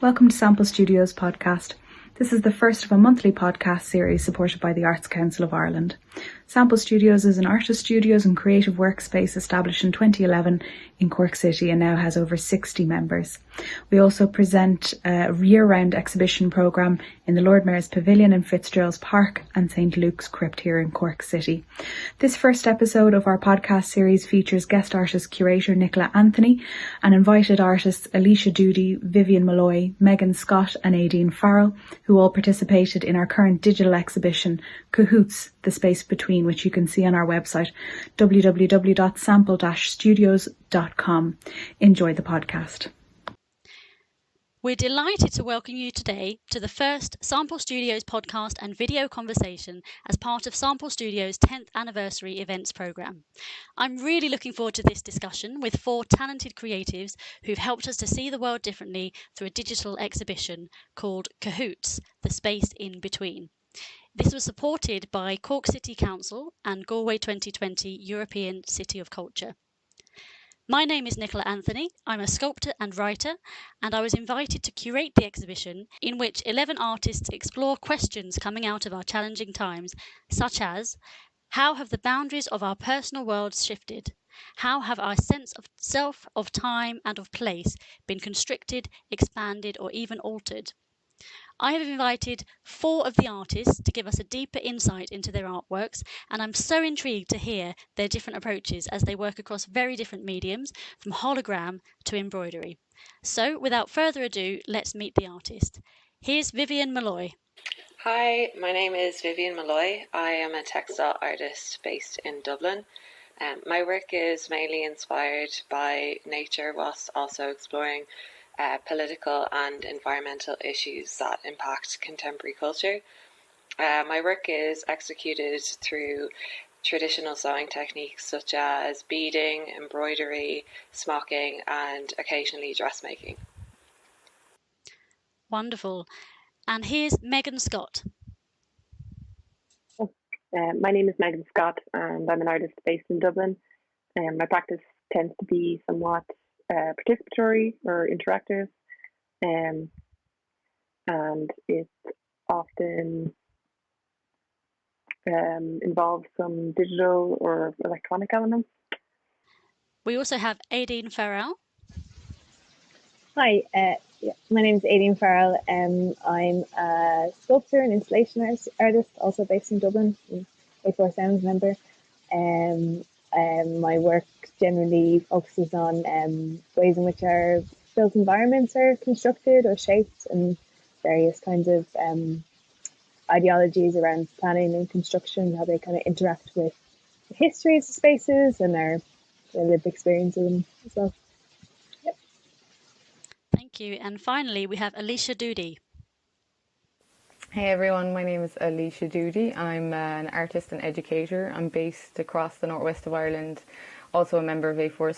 Welcome to Sample Studios podcast. This is the first of a monthly podcast series supported by the Arts Council of Ireland. Sample Studios is an artist studios and creative workspace established in 2011 in Cork City and now has over 60 members. We also present a year-round exhibition programme in the Lord Mayor's Pavilion in Fitzgerald's Park and St Luke's Crypt here in Cork City. This first episode of our podcast series features guest artist curator Nicola Anthony and invited artists Alisha Doody, Vivienne Molloy, Scott and Aideen Farrell, who all participated in our current digital exhibition, Cahoots, The Space Between, which you can see on our website, www.sample-studios.com. Enjoy the podcast. We're delighted to welcome you today to the first Sample Studios podcast and video conversation as part of Sample Studios' 10th anniversary events programme. I'm really looking forward to this discussion with four talented creatives who've helped us to see the world differently through a digital exhibition called Cahoots, The Space in Between. This was supported by Cork City Council and Galway 2020 European City of Culture. My name is Nicola Anthony. I'm a sculptor and writer, and I was invited to curate the exhibition in which 11 artists explore questions coming out of our challenging times, such as: how have the boundaries of our personal worlds shifted? How have our sense of self, of time, and of place been constricted, expanded, or even altered? I have invited four of the artists to give us a deeper insight into their artworks, and I'm so intrigued to hear their different approaches as they work across very different mediums, from hologram to embroidery. So, without further ado, let's meet the artist. Here's Vivienne Molloy. Hi, my name is Vivienne Molloy. I am a textile artist based in Dublin. My work is mainly inspired by nature, whilst also exploring political and environmental issues that impact contemporary culture. My work is executed through traditional sewing techniques such as beading, embroidery, smocking, and occasionally dressmaking. Wonderful. And here's Scott. My name is Scott, and I'm an artist based in Dublin. My practice tends to be somewhat participatory or interactive, and it often involves some digital or electronic elements. We also have Aideen Farrell. Hi, my name is Aideen Farrell. I'm a sculptor and installation artist, also based in Dublin, A4 Sounds member. My work generally focuses on ways in which our built environments are constructed or shaped, and various kinds of ideologies around planning and construction, how they kind of interact with the history of spaces and our lived experience of them as well. Yep. Thank you. And finally, we have Alisha Doody. Hey everyone, my name is Alisha Doody. I'm an artist and educator. I'm based across the northwest of Ireland, also a member of A4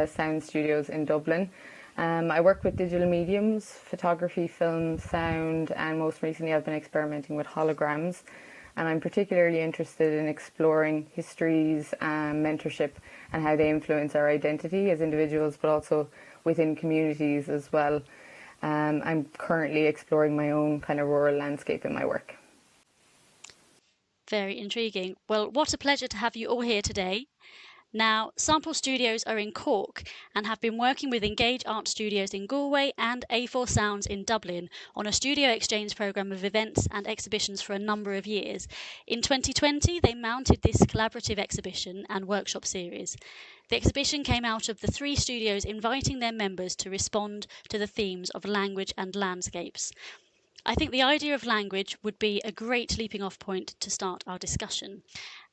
Sounds Studios in Dublin. I work with digital mediums, photography, film, sound, and most recently I've been experimenting with holograms. And I'm particularly interested in exploring histories, mentorship, and how they influence our identity as individuals, but also within communities as well. I'm currently exploring my own kind of rural landscape in my work. Very intriguing. Well, what a pleasure to have you all here today. Now, Sample Studios are in Cork and have been working with Engage Art Studios in Galway and A4 Sounds in Dublin on a studio exchange programme of events and exhibitions for a number of years. In 2020, they mounted this collaborative exhibition and workshop series. The exhibition came out of the three studios inviting their members to respond to the themes of language and landscapes. I think the idea of language would be a great leaping off point to start our discussion.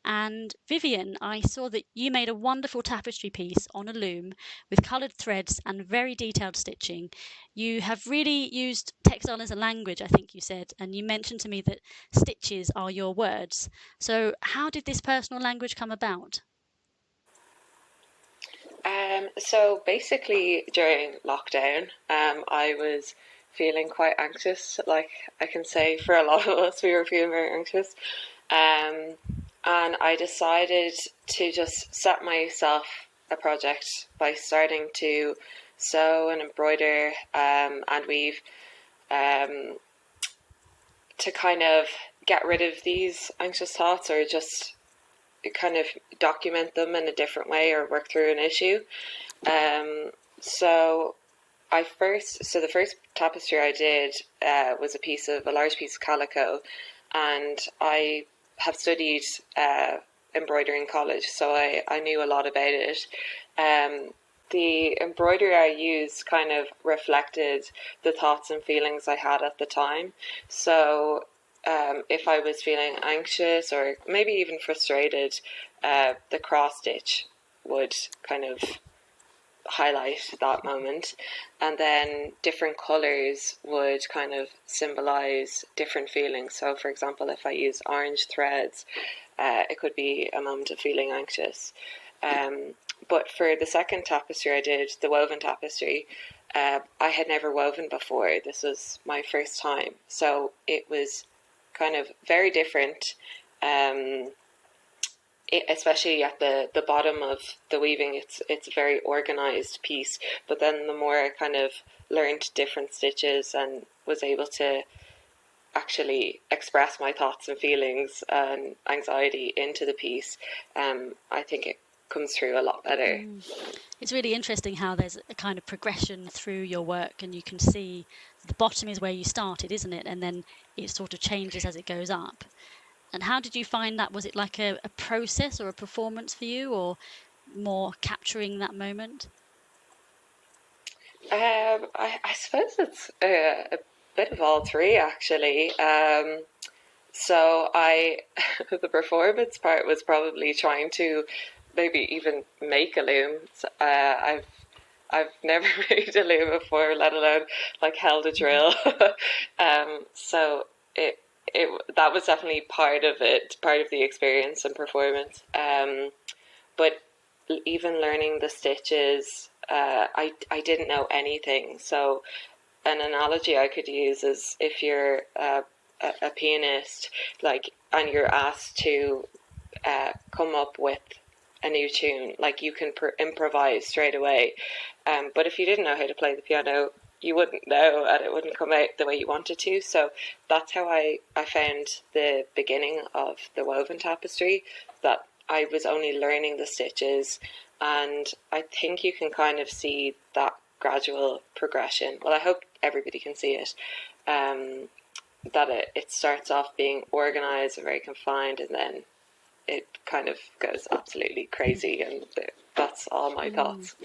And Vivienne, I saw that you made a wonderful tapestry piece on a loom with coloured threads and very detailed stitching. You have really used textile as a language, I think you said, and you mentioned to me that stitches are your words. So how did this personal language come about? So basically during lockdown, I was feeling quite anxious. Like I can say for a lot of us, we were feeling very anxious. And I decided to just set myself a project by starting to sew and embroider and weave to kind of get rid of these anxious thoughts, or just kind of document them in a different way, or work through an issue. So the first tapestry I did was a large piece of calico, and I have studied embroidery in college, so I knew a lot about it. The embroidery I used kind of reflected the thoughts and feelings I had at the time. So if I was feeling anxious or maybe even frustrated, the cross stitch would kind of highlight that moment, and then different colors would kind of symbolize different feelings. So for example, if I use orange threads, it could be a moment of feeling anxious. But for the second tapestry I did, the woven tapestry, I had never woven before. This was my first time, so it was kind of very different. Especially at the bottom of the weaving, it's a very organized piece. But then the more I kind of learned different stitches and was able to actually express my thoughts and feelings and anxiety into the piece, I think it comes through a lot better. It's really interesting how there's a kind of progression through your work, and you can see the bottom is where you started, isn't it? And then it sort of changes as it goes up. And how did you find that? Was it like a process or a performance for you, or more capturing that moment? I suppose it's a bit of all three, actually. So the performance part was probably trying to maybe even make a loom. I've never made a loom before, let alone like held a drill. So that was definitely part of the experience and performance. But even learning the stitches, I didn't know anything. So an analogy I could use is if you're a pianist, like, and you're asked to come up with a new tune, like you can improvise straight away. But if you didn't know how to play the piano, you wouldn't know, and it wouldn't come out the way you wanted to. So that's how I found the beginning of the woven tapestry, that I was only learning the stitches, and I think you can kind of see that gradual progression. Well, I hope everybody can see it, that it starts off being organized and very confined, and then it kind of goes absolutely crazy, and that's all my thoughts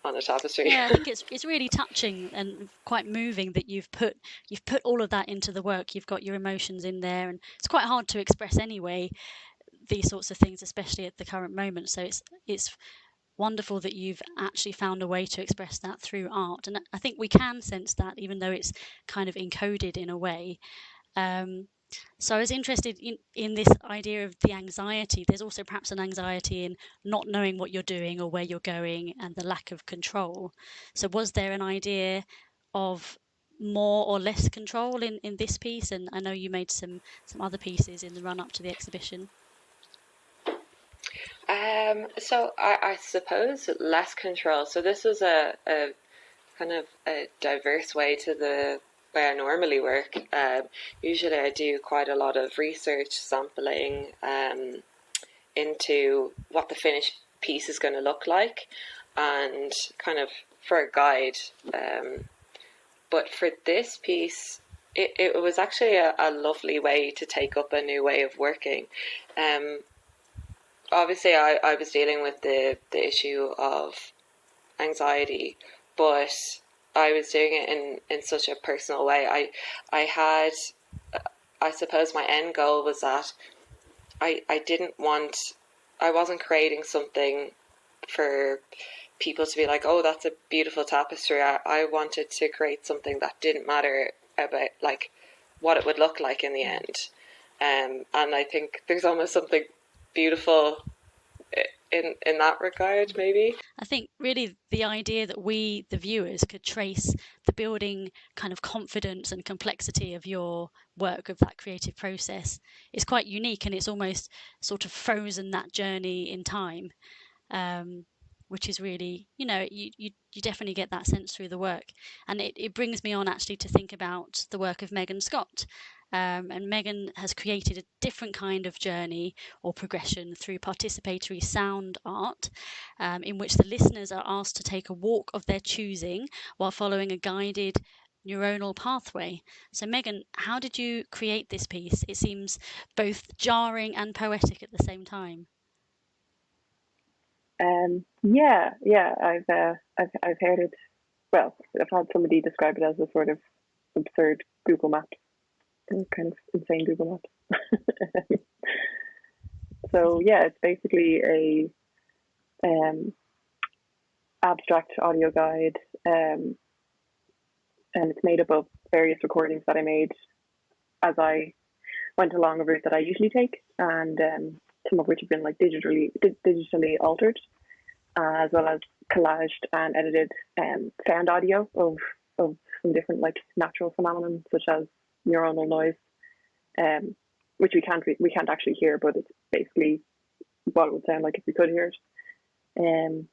on the tapestry. Yeah, I think it's really touching and quite moving that you've put all of that into the work. You've got your emotions in there, and it's quite hard to express anyway, these sorts of things, especially at the current moment. So it's wonderful that you've actually found a way to express that through art, and I think we can sense that, even though it's kind of encoded in a way. So I was interested in this idea of the anxiety. There's also perhaps an anxiety in not knowing what you're doing or where you're going, and the lack of control. So was there an idea of more or less control in this piece? And I know you made some other pieces in the run up to the exhibition. So I suppose less control. So this was a kind of a diverse way to the way I normally work. Usually I do quite a lot of research, sampling into what the finished piece is going to look like, and kind of for a guide. But for this piece, it was actually a lovely way to take up a new way of working. Obviously I was dealing with the issue of anxiety, but I was doing it in such a personal way. I suppose my end goal was that I wasn't creating something for people to be like, oh, that's a beautiful tapestry. I wanted to create something that didn't matter about like what it would look like in the end. And I think there's almost something beautiful in that regard, maybe. I think really the idea that we, the viewers, could trace the building kind of confidence and complexity of your work, of that creative process, is quite unique, and it's almost sort of frozen that journey in time. which is really, you definitely get that sense through the work. And it brings me on actually to think about the work of Megan Scott. And Megan has created a different kind of journey or progression through participatory sound art, in which the listeners are asked to take a walk of their choosing while following a guided neuronal pathway. So Megan, how did you create this piece? It seems both jarring and poetic at the same time. I've heard it. Well, I've had somebody describe it as a sort of absurd Google map, kind of insane Google map. So yeah, it's basically a abstract audio guide, and it's made up of various recordings that I made as I went along a route that I usually take, and some of which have been like digitally altered, as well as collaged and edited sound audio of some different like natural phenomenon, such as neuronal noise, which we can't actually hear, but it's basically what it would sound like if we could hear it. And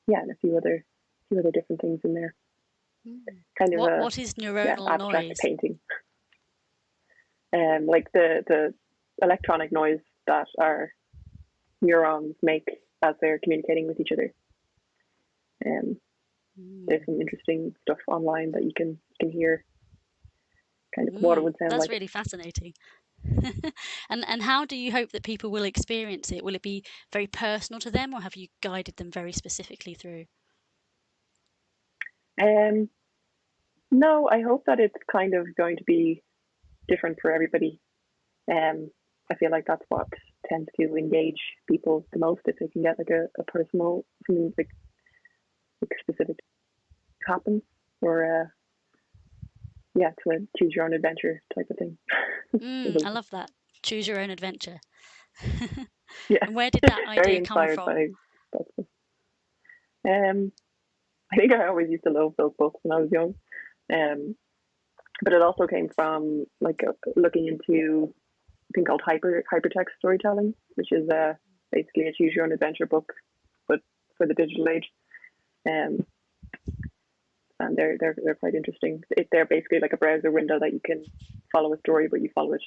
a few other different things in there. Kind of what is neuronal abstract noise? Painting. Like the electronic noise that our neurons make as they're communicating with each other. There's some interesting stuff online that you can hear, kind of what it would sound like. That's really fascinating. And how do you hope that people will experience it? Will it be very personal to them, or have you guided them very specifically through? No, I hope that it's kind of going to be different for everybody. I feel like that's what tends to engage people the most, if they can get like a personal, something like specific happen, or to a choose your own adventure type of thing. I love that. Choose your own adventure. Yeah. And where did that idea come from? I think I always used to love those books when I was young. But it also came from like looking into a thing called hypertext storytelling, which is basically a choose your own adventure book, but for the digital age. And they're quite interesting. They're basically like a browser window that you can follow a story, but you follow it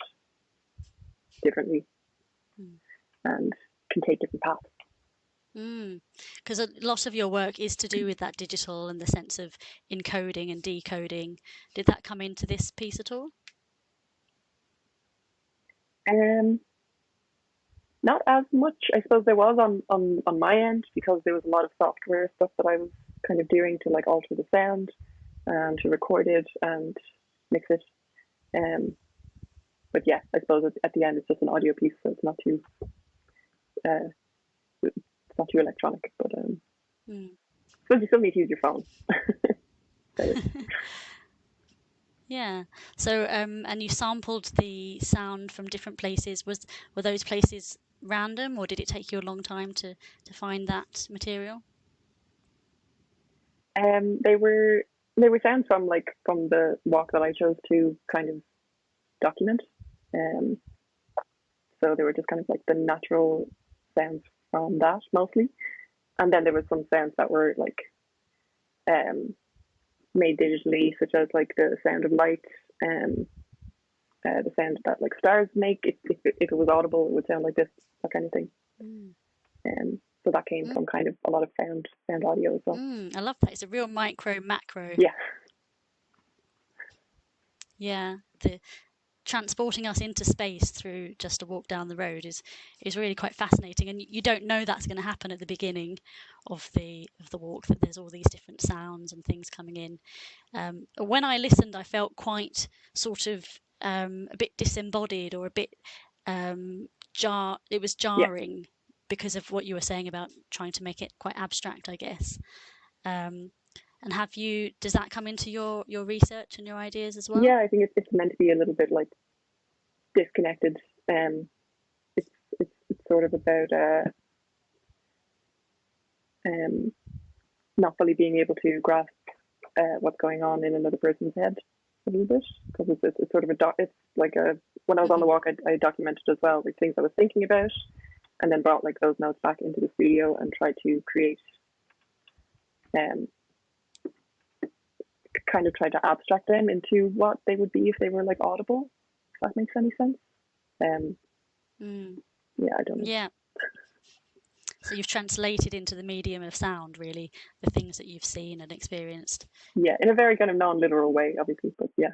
differently and can take different paths. Because a lot of your work is to do with that digital and the sense of encoding and decoding. Did that come into this piece at all? Not as much. I suppose there was on my end, because there was a lot of software stuff that I was kind of doing to like alter the sound and to record it and mix it. But yeah, I suppose at the end it's just an audio piece, so it's not too electronic. But so you still need to use your phone. Yeah. So and you sampled the sound from different places. Were those places random, or did it take you a long time to find that material? They were sounds from the walk that I chose to kind of document. So they were just kind of like the natural sounds from that mostly, and then there were some sounds that were like made digitally, such as like the sound of light, the sound that like stars make. If it was audible, it would sound like this, that kind of thing. So that came from kind of a lot of sound audio as well. I love that. It's a real micro macro. Yeah. The transporting us into space through just a walk down the road is really quite fascinating, and you don't know that's going to happen at the beginning of the walk, that there's all these different sounds and things coming in. When I listened, I felt quite sort of a bit disembodied, or a bit it was jarring because of what you were saying about trying to make it quite abstract, I guess. And does that come into your research and your ideas as well? Yeah, I think it's meant to be a little bit like disconnected. It's sort of about not fully being able to grasp what's going on in another person's head a little bit, because it's sort of when I was on the walk, I documented as well like things I was thinking about, and then brought like those notes back into the studio and tried to create um, kind of try to abstract them into what they would be if they were like audible, if that makes any sense. Yeah, I don't know. Yeah. So you've translated into the medium of sound, really, the things that you've seen and experienced. Yeah, in a very kind of non-literal way, obviously, but yeah.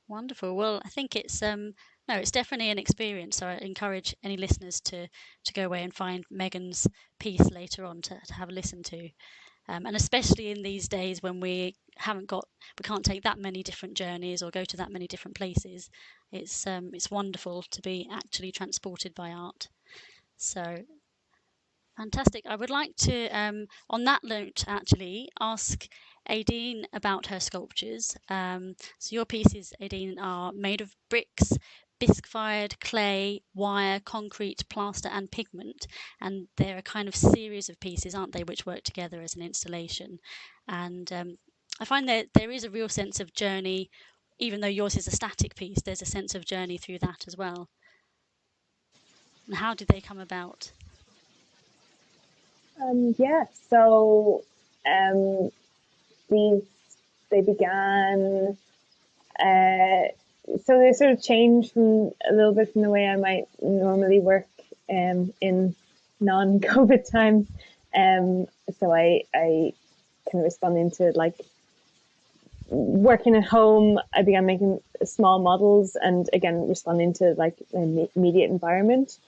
Wonderful. Well, I think it's it's definitely an experience. So I encourage any listeners to go away and find Megan's piece later on to have a listen to. And especially in these days when we can't take that many different journeys or go to that many different places, it's wonderful to be actually transported by art. So fantastic. I would like to, on that note, actually ask Aideen about her sculptures. So your pieces, Aideen, are made of bricks, bisque-fired clay, wire, concrete, plaster and pigment, and they're a kind of series of pieces, aren't they, which work together as an installation. And I find that there is a real sense of journey, even though yours is a static piece, there's a sense of journey through that as well. And how did they come about? So they began, so they sort of changed from a little bit from the way I might normally work in non-COVID times. So I kind of responding to like working at home, I began making small models and again responding to like the immediate environment.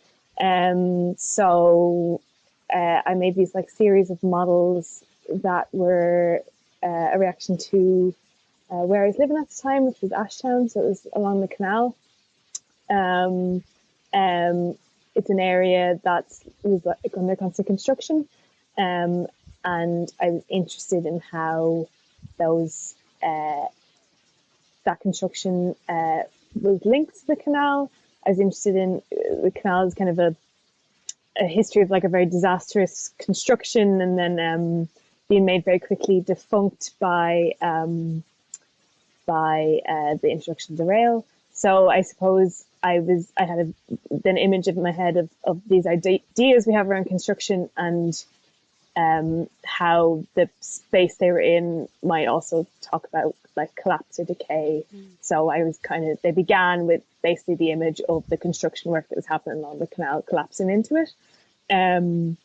So I made these like series of models that were a reaction to where I was living at the time, which was Ashtown, so it was along the canal. It's an area that was like under constant construction, and I was interested in how those that construction was linked to the canal. I was interested in the canal as kind of a history of like a very disastrous construction, and then being made very quickly defunct by the introduction of the rail. So I suppose I had an image in my head of these ideas we have around construction and how the space they were in might also talk about like collapse or decay. So I was they began with basically the image of the construction work that was happening along the canal collapsing into it. And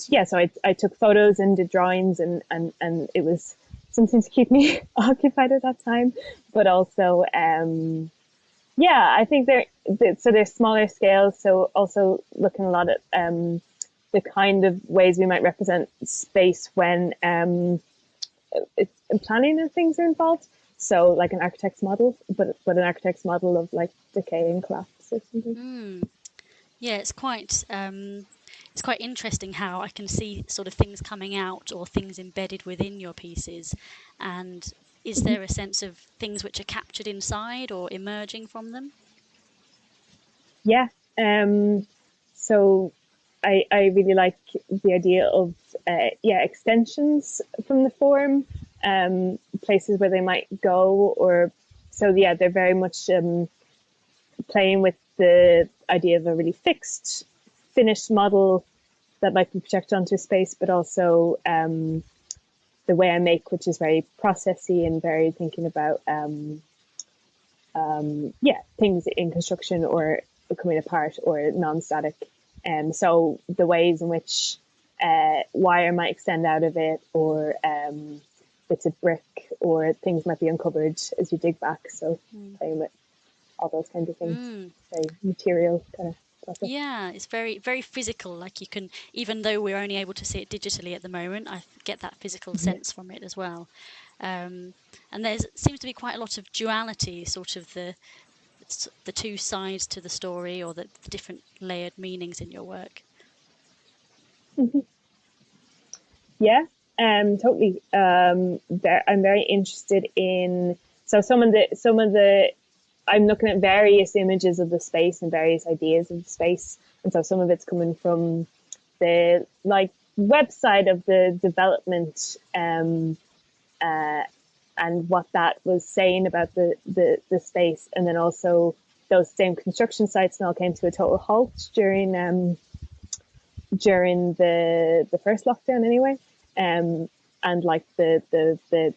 yeah, so I took photos and did drawings and it was something to keep me occupied at that time, but also I think they're smaller scales, so also looking a lot at the kind of ways we might represent space when planning and things are involved. So like an architect's model, but an architect's model of like decay and collapse or something. Yeah, it's quite interesting how I can see sort of things coming out or things embedded within your pieces. And is there a sense of things which are captured inside or emerging from them? Yeah. So I really like the idea of extensions from the form, places where they might go, they're very much playing with the idea of a really fixed, finished model that might be projected onto space, but also the way I make, which is very processy and very thinking about things in construction or coming apart or non-static. So the ways in which wire might extend out of it, or bits of brick, or things might be uncovered as you dig back. So playing with all those kinds of things, very material kind of process. Yeah, it's very, very physical. Like you can, even though we're only able to see it digitally at the moment, I get that physical sense from it as well. And there seems to be quite a lot of duality, sort of the two sides to the story, or the different layered meanings in your work. Yeah, totally. I'm very interested in some of the I'm looking at various images of the space and various ideas of the space, and so some of it's coming from the like website of the development and what that was saying about the space, and then also those same construction sites now came to a total halt during during the first lockdown anyway. And like the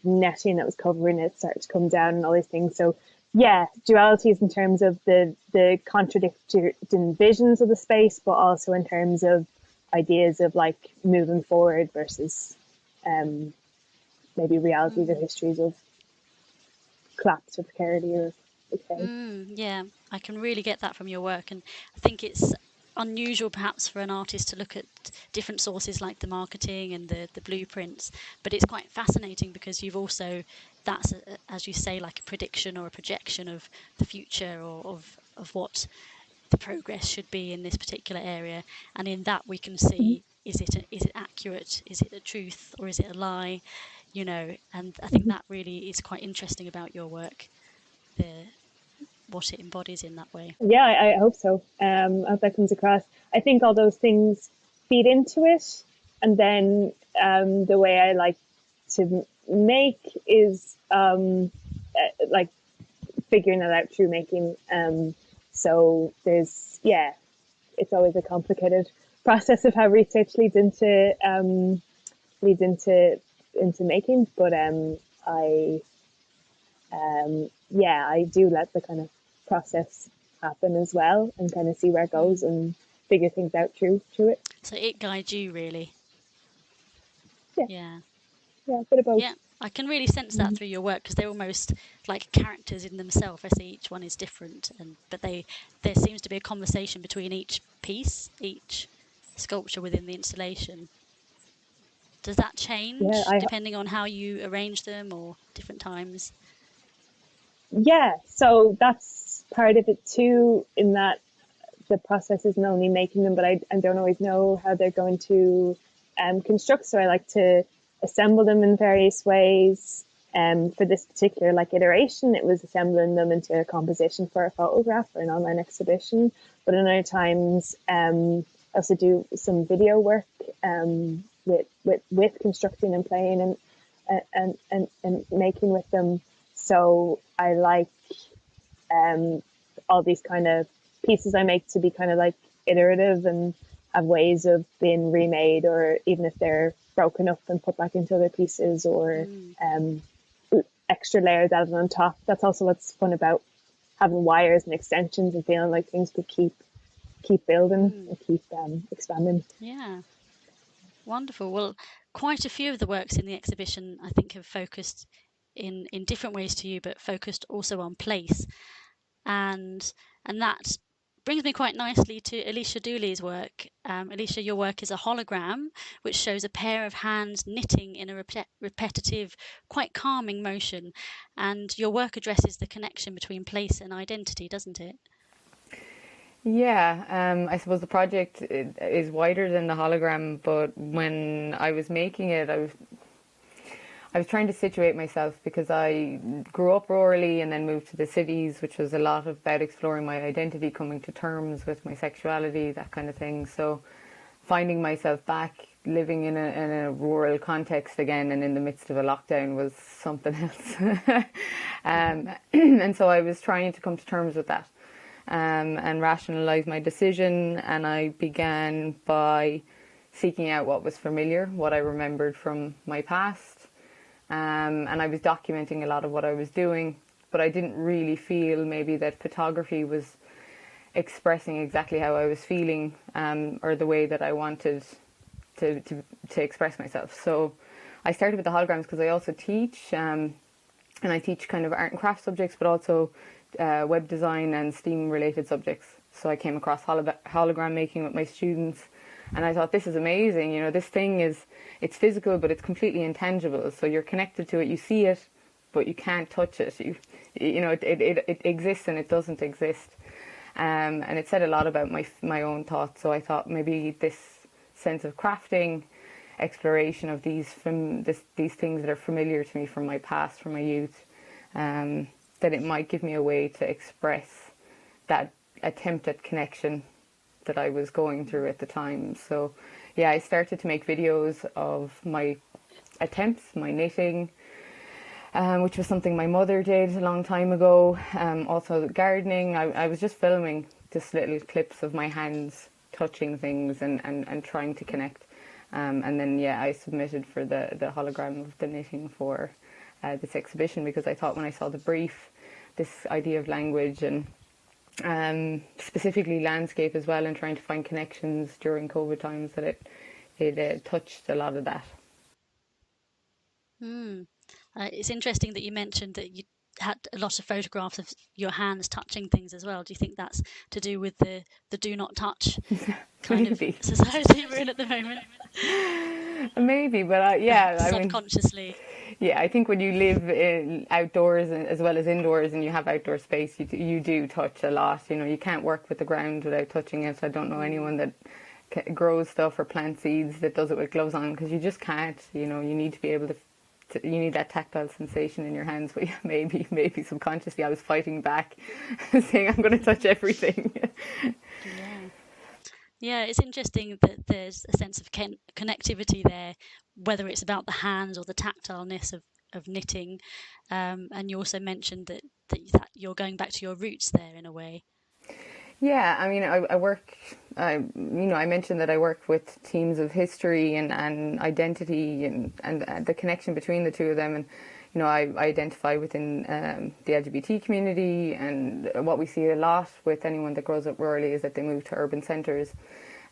netting that was covering it started to come down and all these things. So yeah, dualities in terms of the contradicting visions of the space, but also in terms of ideas of like moving forward versus maybe realities or histories of collapse or precarity or decay. Yeah, I can really get that from your work, and I think it's unusual perhaps for an artist to look at different sources like the marketing and the blueprints, but it's quite fascinating because you've also, that's as you say, like a prediction or a projection of the future, or of what the progress should be in this particular area, and in that we can see, is it accurate, is it a truth, or is it a lie, and I think that really is quite interesting about your work, what it embodies in that way. Yeah, I hope so. I hope that comes across. I think all those things feed into it, and then the way I like to make is like figuring that out through making. So there's it's always a complicated process of how research leads into making, but I do let the kind of process happen as well and kind of see where it goes and figure things out through it. So it guides you really. Yeah, a bit of both. Yeah, I can really sense that through your work, because they're almost like characters in themselves. I see each one is different, but there seems to be a conversation between each piece, each sculpture within the installation. Does that change depending on how you arrange them or different times? Yeah, so that's part of it too, in that the process isn't only making them, but I don't always know how they're going to construct. So I like to assemble them in various ways. For this particular iteration, it was assembling them into a composition for a photograph or an online exhibition. But in other times, I also do some video work with constructing and playing and making with them. So I like all these kind of pieces I make to be kind of like iterative and have ways of being remade, or even if they're broken up and put back into other pieces, or extra layers added on top. That's also what's fun about having wires and extensions and feeling like things could keep building and keep expanding. Yeah, wonderful. Well, quite a few of the works in the exhibition I think have focused in different ways to you, but focused also on place, and that brings me quite nicely to Alisha Doody's work. Alisha, your work is a hologram which shows a pair of hands knitting in a repetitive, quite calming motion, and your work addresses the connection between place and identity, doesn't it? Yeah, I suppose the project is wider than the hologram, but when I was making it, I was trying to situate myself, because I grew up rurally and then moved to the cities, which was a lot about exploring my identity, coming to terms with my sexuality, that kind of thing. So finding myself back living in a rural context again and in the midst of a lockdown was something else. And so I was trying to come to terms with that and rationalize my decision. And I began by seeking out what was familiar, what I remembered from my past. And I was documenting a lot of what I was doing, but I didn't really feel maybe that photography was expressing exactly how I was feeling, or the way that I wanted to express myself. So I started with the holograms because I also teach, and I teach kind of art and craft subjects, but also web design and STEAM related subjects. So I came across hologram making with my students, and I thought, this is amazing. This thing it's physical, but it's completely intangible. So you're connected to it, you see it, but you can't touch it. It exists and it doesn't exist. And it said a lot about my own thoughts. So I thought maybe this sense of crafting, exploration of these things that are familiar to me from my past, from my youth, that it might give me a way to express that attempt at connection that I was going through at the time. So yeah, I started to make videos of my attempts, my knitting, which was something my mother did a long time ago. Also gardening. I was just filming just little clips of my hands touching things and trying to connect. And then, yeah, I submitted for the hologram of the knitting for this exhibition, because I thought when I saw the brief, this idea of language and specifically landscape as well, and trying to find connections during COVID times, that it touched a lot of that. It's interesting that you mentioned that you had a lot of photographs of your hands touching things as well. Do you think that's to do with the do not touch kind of society we're in at the moment? Maybe, but yeah, I mean, subconsciously. Yeah, I think when you live outdoors as well as indoors, and you have outdoor space, you do touch a lot. You know, you can't work with the ground without touching it. I don't know anyone that grows stuff or plants seeds that does it with gloves on, because you just can't. You know, you need to be able to you need that tactile sensation in your hands. But yeah, maybe subconsciously I was fighting back, saying I'm going to touch everything. Yeah, it's interesting that there's a sense of connectivity there, whether it's about the hands or the tactileness of knitting. And you also mentioned that you're going back to your roots there in a way. Yeah, I mean, I mentioned that I work with teams of history and identity and the connection between the two of them. And, you know, I identify within the LGBT community, and what we see a lot with anyone that grows up rurally is that they move to urban centres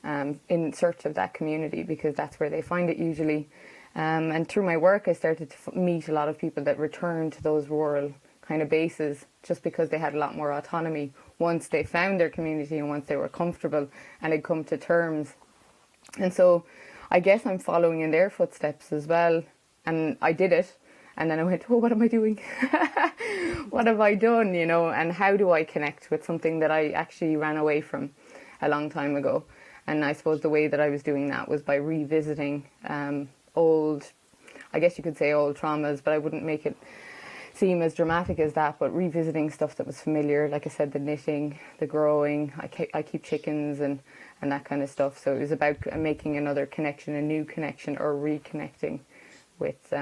in search of that community, because that's where they find it usually. And through my work, I started to meet a lot of people that returned to those rural kind of bases, just because they had a lot more autonomy once they found their community and once they were comfortable and had come to terms. And so I guess I'm following in their footsteps as well. And I did it. And then I went, oh, what am I doing? What have I done, you know? And how do I connect with something that I actually ran away from a long time ago? And I suppose the way that I was doing that was by revisiting old, I guess you could say old traumas, but I wouldn't make it seem as dramatic as that, but revisiting stuff that was familiar, like I said, the knitting, the growing, I keep chickens and that kind of stuff. So it was about making another connection, a new connection, or reconnecting with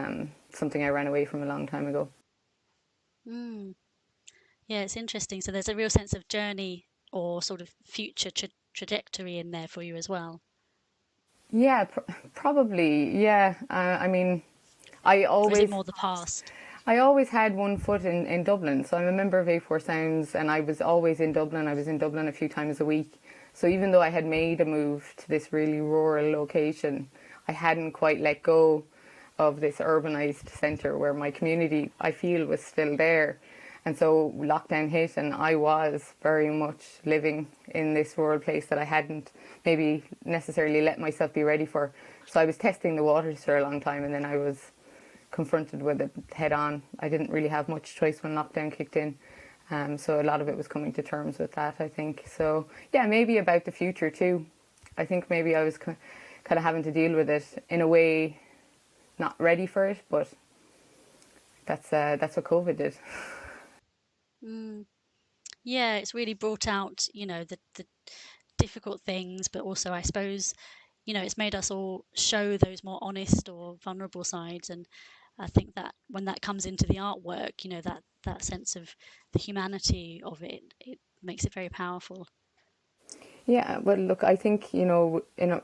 something I ran away from a long time ago. Yeah, it's interesting. So there's a real sense of journey or sort of future trajectory in there for you as well. Yeah, probably. Yeah, I mean, I always... Or is it more the past? I always had one foot in Dublin. So I'm a member of A4 Sounds, and I was always in Dublin. I was in Dublin a few times a week. So even though I had made a move to this really rural location, I hadn't quite let go of this urbanised centre where my community, I feel, was still there. And so lockdown hit, and I was very much living in this rural place that I hadn't maybe necessarily let myself be ready for. So I was testing the waters for a long time, and then I was confronted with it head on. I didn't really have much choice when lockdown kicked in. So a lot of it was coming to terms with that, I think. So yeah, maybe about the future too. I think maybe I was kind of having to deal with it in a way, not ready for it, but that's what COVID did. Yeah, it's really brought out, you know, the difficult things, but also I suppose, you know, it's made us all show those more honest or vulnerable sides. And I think that when that comes into the artwork, you know, that sense of the humanity of it makes it very powerful. Yeah, well, look, I think, you know, in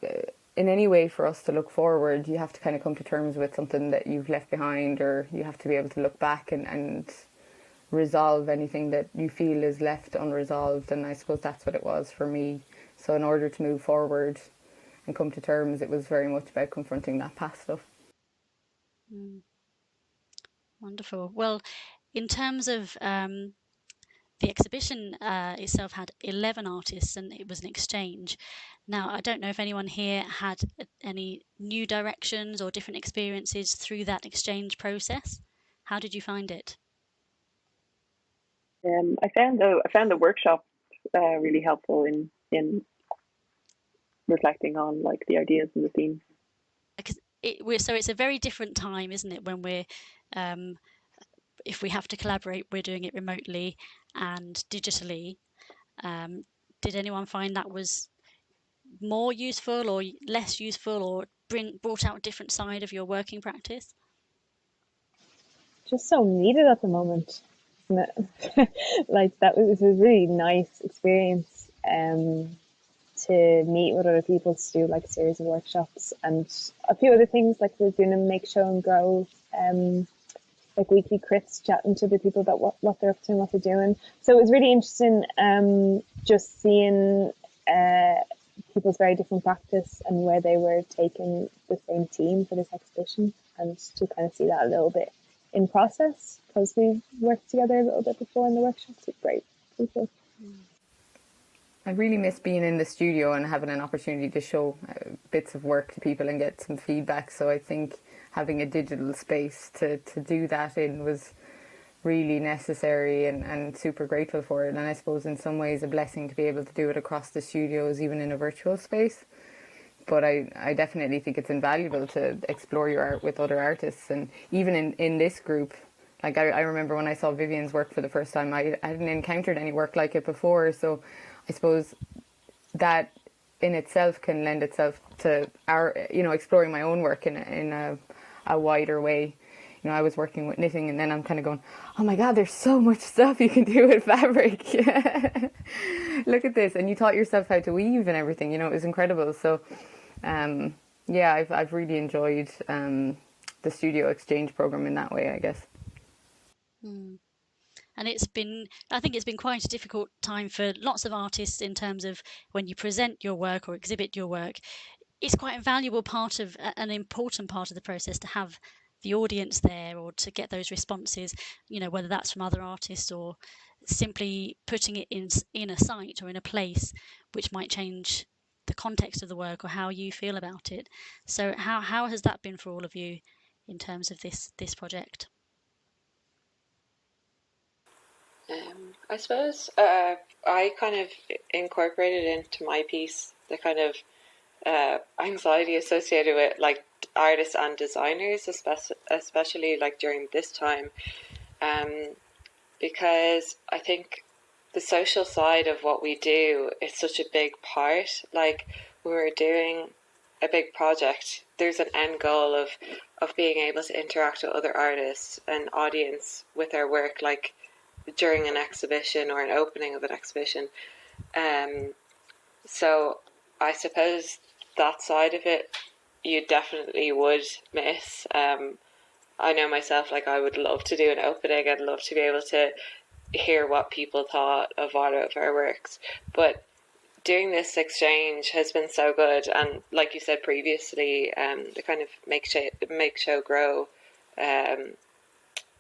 any way for us to look forward, you have to kind of come to terms with something that you've left behind, or you have to be able to look back and resolve anything that you feel is left unresolved. And I suppose that's what it was for me. So in order to move forward and come to terms, it was very much about confronting that past stuff. Wonderful. Well, in terms of the exhibition itself had 11 artists, and it was an exchange. Now, I don't know if anyone here had any new directions or different experiences through that exchange process. How did you find it? I found the workshop really helpful in reflecting on like the ideas and the themes. Because it's a very different time, isn't it? When we're if we have to collaborate, we're doing it remotely and digitally. Did anyone find that was more useful or less useful, or brought out a different side of your working practice? Just so needed at the moment, isn't it? Like that was a really nice experience. to meet with other people, to do like a series of workshops and a few other things, like we're doing a Make, Show and Grow, like weekly crits, chatting to the people about what they're up to and what they're doing. So it was really interesting just seeing people's very different practice and where they were taking the same theme for this exhibition, and to kind of see that a little bit in process, because we've worked together a little bit before in the workshops. It's great. Cool. I really miss being in the studio and having an opportunity to show bits of work to people and get some feedback. So I think having a digital space to do that in was really necessary, and super grateful for it. And I suppose in some ways a blessing to be able to do it across the studios, even in a virtual space. But I definitely think it's invaluable to explore your art with other artists. And even in this group, like I remember when I saw Vivienne's work for the first time, I hadn't encountered any work like it before. So I suppose that in itself can lend itself to our, exploring my own work in a wider way. I was working with knitting, and then I'm kind of going, oh my God, there's so much stuff you can do with fabric. Look at this. And you taught yourself how to weave and everything, it was incredible. So, I've really enjoyed the studio exchange program in that way, I guess. And I think it's been quite a difficult time for lots of artists in terms of when you present your work or exhibit your work. It's quite a valuable part of, an important part of the process, to have the audience there, or to get those responses, whether that's from other artists or simply putting it in a site or in a place which might change the context of the work or how you feel about it. So how has that been for all of you in terms of this project? I suppose I kind of incorporated into my piece the kind of anxiety associated with like artists and designers, especially like during this time, because I think the social side of what we do is such a big part. Like, when we're doing a big project, there's an end goal of being able to interact with other artists and audience with our work, like during an exhibition or an opening of an exhibition. So I suppose that side of it you definitely would miss. I know myself, like, I would love to do an opening. I'd love to be able to hear what people thought of all of our works. But doing this exchange has been so good. And like you said previously, the kind of make show grow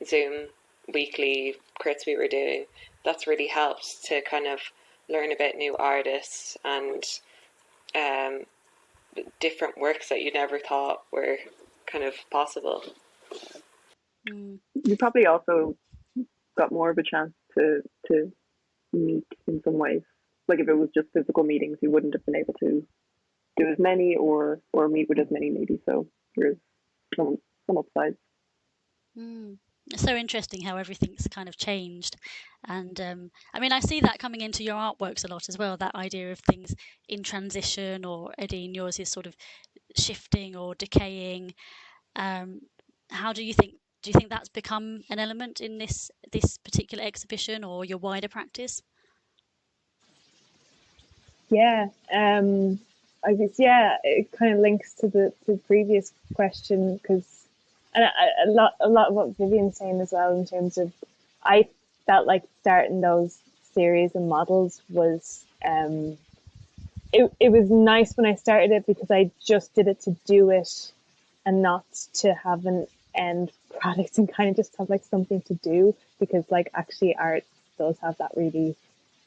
Zoom weekly crits we were doing, that's really helped to kind of learn about new artists and different works that you never thought were kind of possible. You probably also got more of a chance to meet in some ways. Like, if it was just physical meetings, you wouldn't have been able to do as many or meet with as many, maybe. So there's some upsides. It's so interesting how everything's kind of changed. And I mean, I see that coming into your artworks a lot as well, that idea of things in transition, or Aideen, yours is sort of shifting or decaying. How do you think that's become an element in this particular exhibition or your wider practice? Yeah, I guess, it kind of links to the previous question, because a lot of what Vivienne's saying as well, in terms of, I felt like starting those series and models was it was nice when I started it, because I just did it to do it and not to have an end product, and kind of just have like something to do, because like actually art does have that, really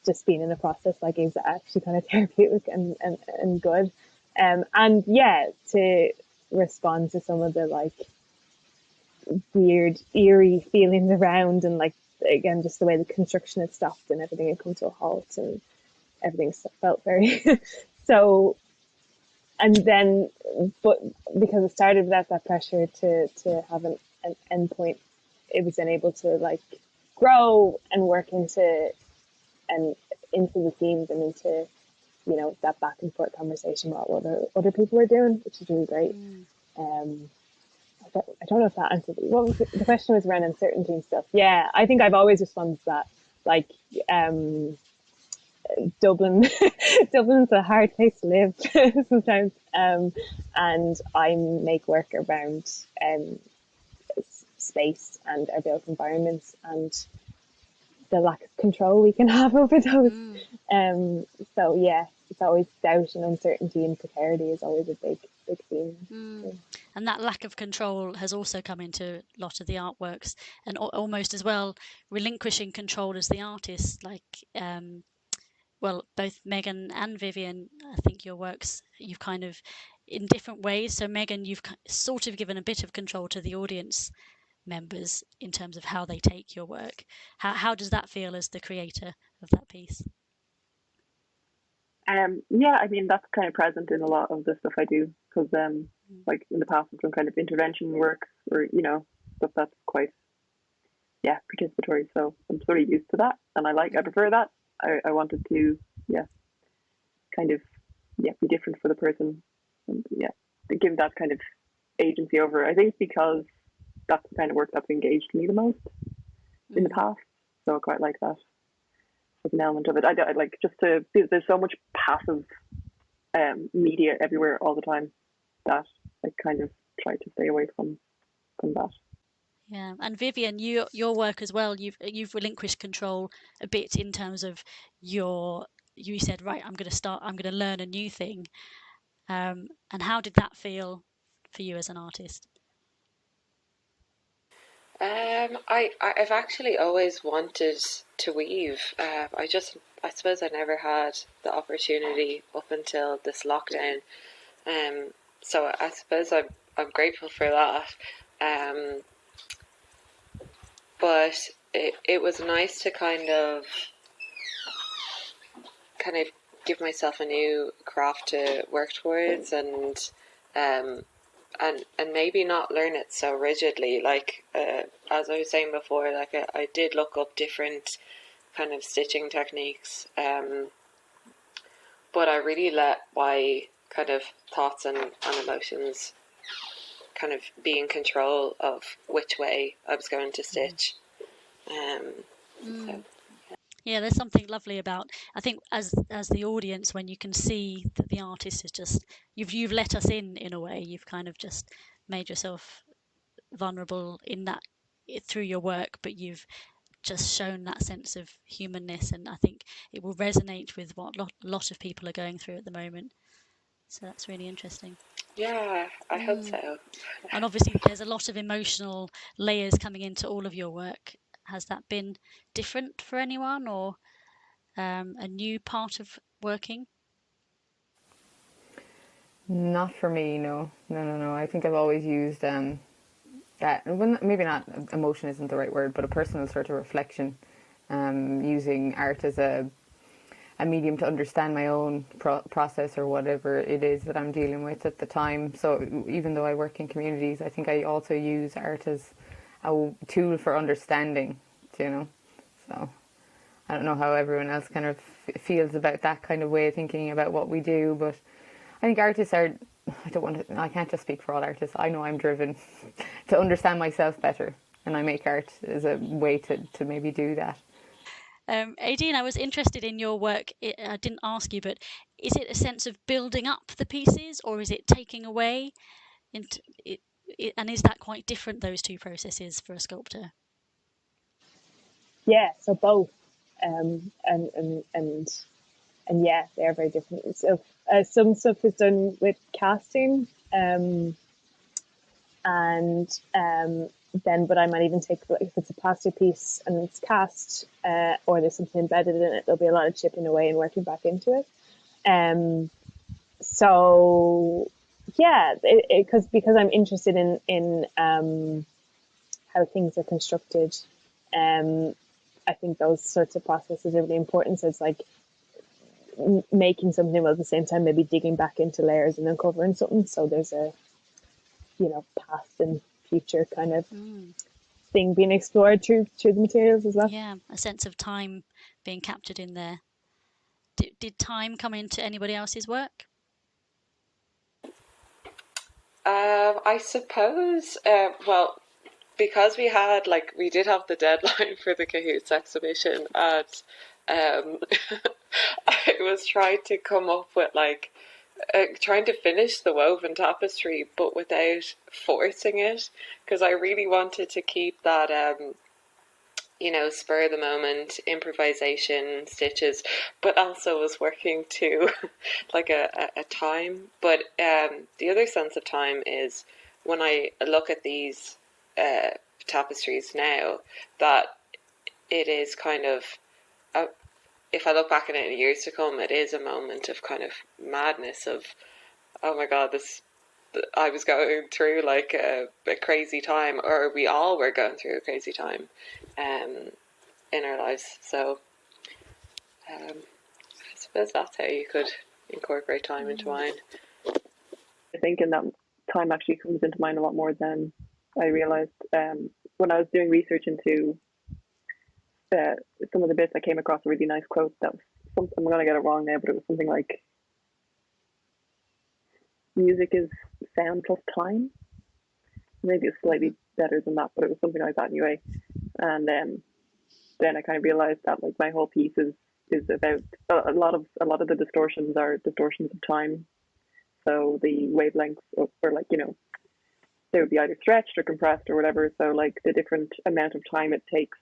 just being in a process like is actually kind of therapeutic and good. And yeah, to respond to some of the like weird eerie feelings around, and like, again, just the way the construction had stopped and everything had come to a halt and everything felt very so. And then, but because it started without that pressure to have an end point, it was then able to like grow and work into the themes and into, you know, that back and forth conversation about what other people were doing, which is really great. I don't know if that answered what was the question. Was around uncertainty and stuff. Yeah, I think I've always responded to that, like Dublin, Dublin's a hard place to live sometimes, and I make work around space and our built environments and the lack of control we can have over those. So yeah, it's always doubt and uncertainty and precarity is always a big theme. Yeah. And that lack of control has also come into a lot of the artworks, and almost as well relinquishing control as the artist. Like, well, both Megan and Vivienne, I think your works, you've kind of, in different ways. So Megan, you've sort of given a bit of control to the audience members in terms of how they take your work. How does that feel as the creator of that piece? Yeah, I mean, that's kind of present in a lot of the stuff I do, because like in the past I've done kind of intervention work, or stuff that's quite participatory, so I'm sort of used to that, and I prefer that. I wanted to kind of be different for the person, and give that kind of agency over. I think because that's the kind of work that's engaged me the most in the past, so I quite like that as an element of it. I like just to, there's so much passive media everywhere all the time that I kind of try to stay away from that. Yeah, and Vivienne, your work as well, you've relinquished control a bit in terms of you said, right, I'm going to learn a new thing. And how did that feel for you as an artist? I've actually always wanted to weave. I suppose I never had the opportunity up until this lockdown. So I suppose I'm grateful for that. But it was nice to kind of give myself a new craft to work towards, and maybe not learn it so rigidly. Like as I was saying before, like I did look up different kind of stitching techniques, but I really let my kind of thoughts and emotions kind of be in control of which way I was going to stitch. Yeah, there's something lovely about, I think, as the audience, when you can see that the artist is just, you've let us in a way. You've kind of just made yourself vulnerable in that through your work, but you've just shown that sense of humanness, and I think it will resonate with what a lot of people are going through at the moment. So that's really interesting. Yeah, I hope so. And obviously there's a lot of emotional layers coming into all of your work. Has that been different for anyone, or a new part of working? Not for me, no. I think I've always used that, well, maybe not, emotion isn't the right word, but a personal sort of reflection, using art as a medium to understand my own process or whatever it is that I'm dealing with at the time. So even though I work in communities, I think I also use art as a tool for understanding, So I don't know how everyone else kind of feels about that kind of way of thinking about what we do, but I think artists are, I can't just speak for all artists. I know I'm driven to understand myself better, and I make art as a way to maybe do that. Aideen, I was interested in your work. I didn't ask you, but is it a sense of building up the pieces, or is it taking away? And is that quite different, those two processes, for a sculptor? Yeah, so both, and yeah, they're very different. So some stuff is done with casting, and then, but I might even take, if it's a plaster piece and it's cast, or there's something embedded in it, there'll be a lot of chipping away and working back into it. So yeah, because I'm interested in how things are constructed. I think those sorts of processes are really important. So it's like making something while at the same time maybe digging back into layers and uncovering something. So there's a past and future kind of thing being explored through the materials as well. Yeah, a sense of time being captured in there. Did time come into anybody else's work? I suppose, well, because we did have the deadline for the Cahoots exhibition, and I was trying to come up with like trying to finish the woven tapestry, but without forcing it, because I really wanted to keep that spur of the moment improvisation stitches, but also was working to like a time. But the other sense of time is when I look at these tapestries now, that it is kind of, if I look back at it in years to come, it is a moment of kind of madness of, oh my God, I was going through like a crazy time, or we all were going through a crazy time in our lives. So I suppose that's how you could incorporate time into wine. I think in that time actually comes into mind a lot more than I realized. When I was doing research into some of the bits, I came across a really nice quote that was something, I'm going to get it wrong now, but it was something like, music is sound plus time. Maybe it's slightly better than that, but it was something like that anyway. And then I kind of realized that like my whole piece is about a lot of the distortions are distortions of time. So the wavelengths or like, they would be either stretched or compressed or whatever. So like the different amount of time it takes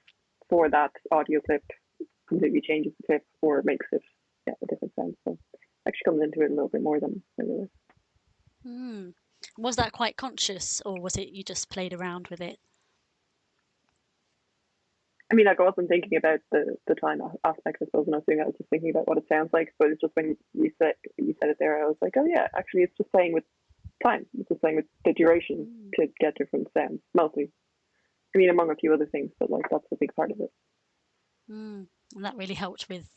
for that audio clip completely changes the clip or makes it a different sound. So actually comes into it a little bit more than I realized. Was that quite conscious, or was it you just played around with it? I mean, like I wasn't thinking about the time aspect, I suppose, when I was doing it. I was just thinking about what it sounds like. But it's just when you said it there, I was like, oh yeah, actually, it's just playing with time. It's just playing with the duration to get different sounds, mostly. I mean, among a few other things, but like that's a big part of it. And that really helped with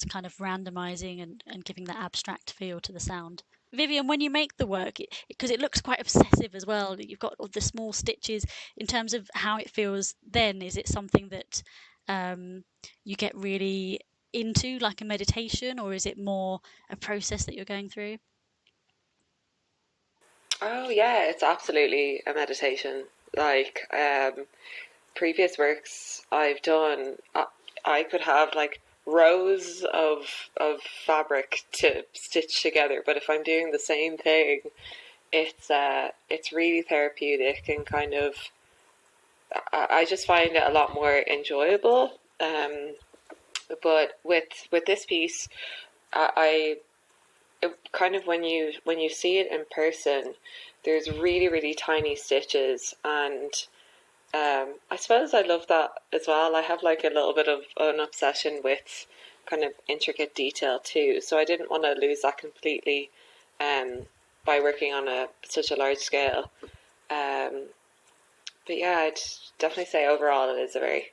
kind of randomizing and giving that abstract feel to the sound. Vivienne, when you make the work, because it looks quite obsessive as well, you've got all the small stitches, in terms of how it feels then, is it something that you get really into, like a meditation, or is it more a process that you're going through? Oh yeah, it's absolutely a meditation. Like previous works I've done, I could have like rows of fabric to stitch together, but if I'm doing the same thing, it's really therapeutic and kind of I just find it a lot more enjoyable. But with this piece, I kind of when you see it in person, there's really really tiny stitches, and I suppose I love that as well. I have like a little bit of an obsession with kind of intricate detail too, so I didn't want to lose that completely by working on such a large scale. But yeah, I'd definitely say overall it is a very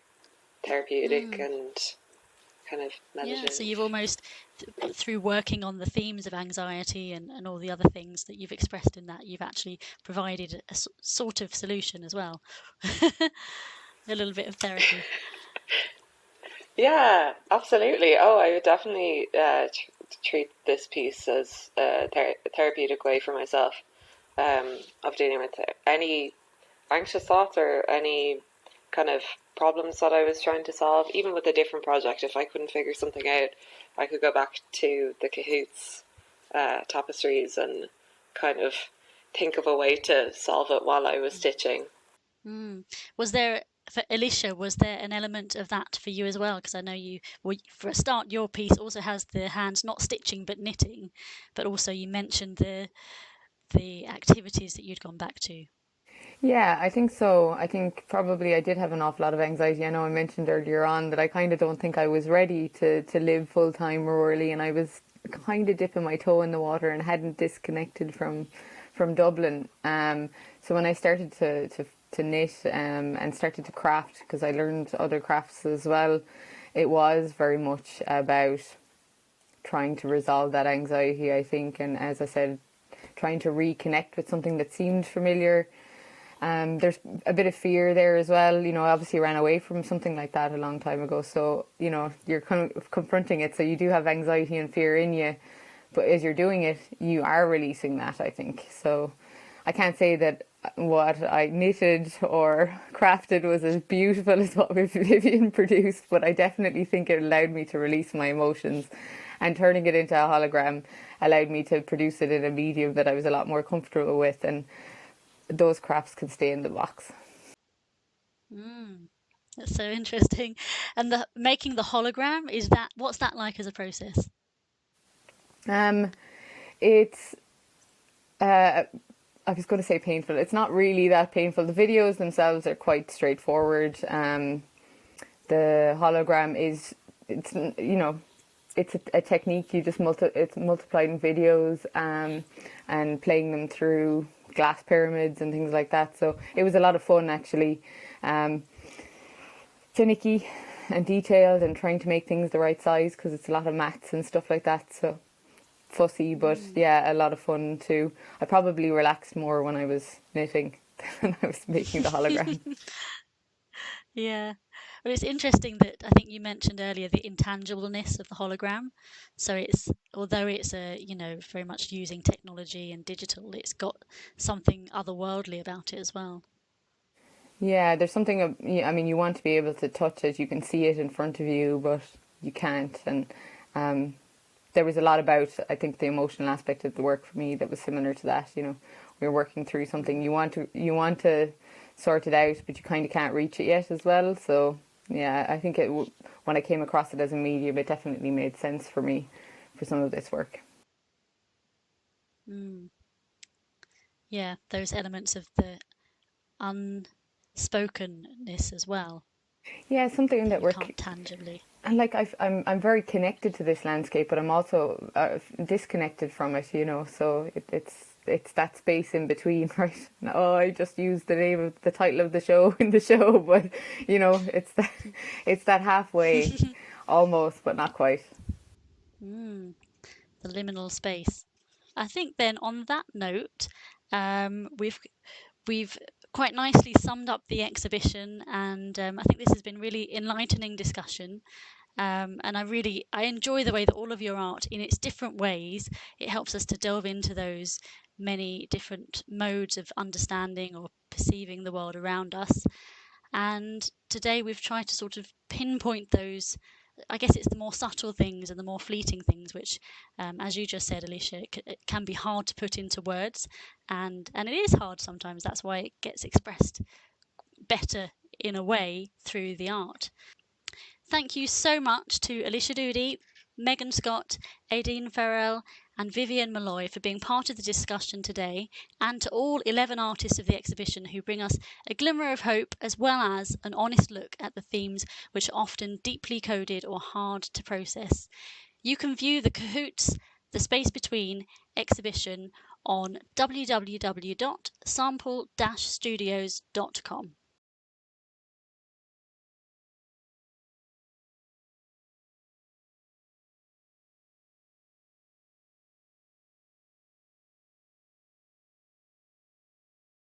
therapeutic and kind of meditative. Yeah, so you've almost, through working on the themes of anxiety and all the other things that you've expressed in that, you've actually provided a sort of solution as well. A little bit of therapy. Yeah, absolutely. Oh, I would definitely treat this piece as a therapeutic way for myself of dealing with any anxious thoughts or any kind of problems that I was trying to solve. Even with a different project, if I couldn't figure something out, I could go back to the Cahoots tapestries and kind of think of a way to solve it while I was stitching. Was there, for Alisha, was there an element of that for you as well? Because I know for a start, your piece also has the hands not stitching but knitting, but also you mentioned the activities that you'd gone back to. Yeah, I think so. I think probably I did have an awful lot of anxiety. I know I mentioned earlier on that I kind of don't think I was ready to live full-time rurally, and I was kind of dipping my toe in the water and hadn't disconnected from Dublin. So when I started to knit and started to craft, because I learned other crafts as well, it was very much about trying to resolve that anxiety, I think, and as I said, trying to reconnect with something that seemed familiar. There's a bit of fear there as well. You know, obviously I ran away from something like that a long time ago. So, you know, you're kind of confronting it. So you do have anxiety and fear in you. But as you're doing it, you are releasing that, I think. So I can't say that what I knitted or crafted was as beautiful as what Vivienne produced, but I definitely think it allowed me to release my emotions, and turning it into a hologram allowed me to produce it in a medium that I was a lot more comfortable with, and those crafts can stay in the box. That's so interesting. And making the hologram, what's that like as a process? It's I was going to say painful. It's not really that painful. The videos themselves are quite straightforward. The hologram it's a technique. You just it's multiplying videos and playing them through glass pyramids and things like that. So it was a lot of fun, actually. Finicky and detailed, and trying to make things the right size because it's a lot of maths and stuff like that. So fussy, but yeah, a lot of fun too. I probably relaxed more when I was knitting than I was making the hologram. Yeah. Well, it's interesting that I think you mentioned earlier the intangibleness of the hologram. So although it's very much using technology and digital, it's got something otherworldly about it as well. Yeah, there's something, I mean, you want to be able to touch it, you can see it in front of you, but you can't. And there was a lot about, I think, the emotional aspect of the work for me that was similar to that. We were working through something, you want to sort it out, but you kind of can't reach it yet as well. So yeah, I think when I came across it as a medium, it definitely made sense for me for some of this work. Yeah, those elements of the unspokenness as well. Yeah, something that we're can't tangibly. And like I'm very connected to this landscape, but I'm also disconnected from it. So it's that space in between, right? Oh, I just used the title of the show in the show, but it's that halfway, almost, but not quite. The liminal space. I think then on that note, we've quite nicely summed up the exhibition, and I think this has been really enlightening discussion. And I enjoy the way that all of your art, in its different ways, it helps us to delve into those many different modes of understanding or perceiving the world around us. And today we've tried to sort of pinpoint those. I guess it's the more subtle things and the more fleeting things, which, as you just said, Alisha, it can be hard to put into words, and it is hard sometimes. That's why it gets expressed better in a way through the art. Thank you so much to Alisha Doody, Megan Scott, Aideen Farrell, and Vivienne Molloy for being part of the discussion today, and to all 11 artists of the exhibition who bring us a glimmer of hope as well as an honest look at the themes which are often deeply coded or hard to process. You can view the Cahoots, The Space Between exhibition on www.sample-studios.com.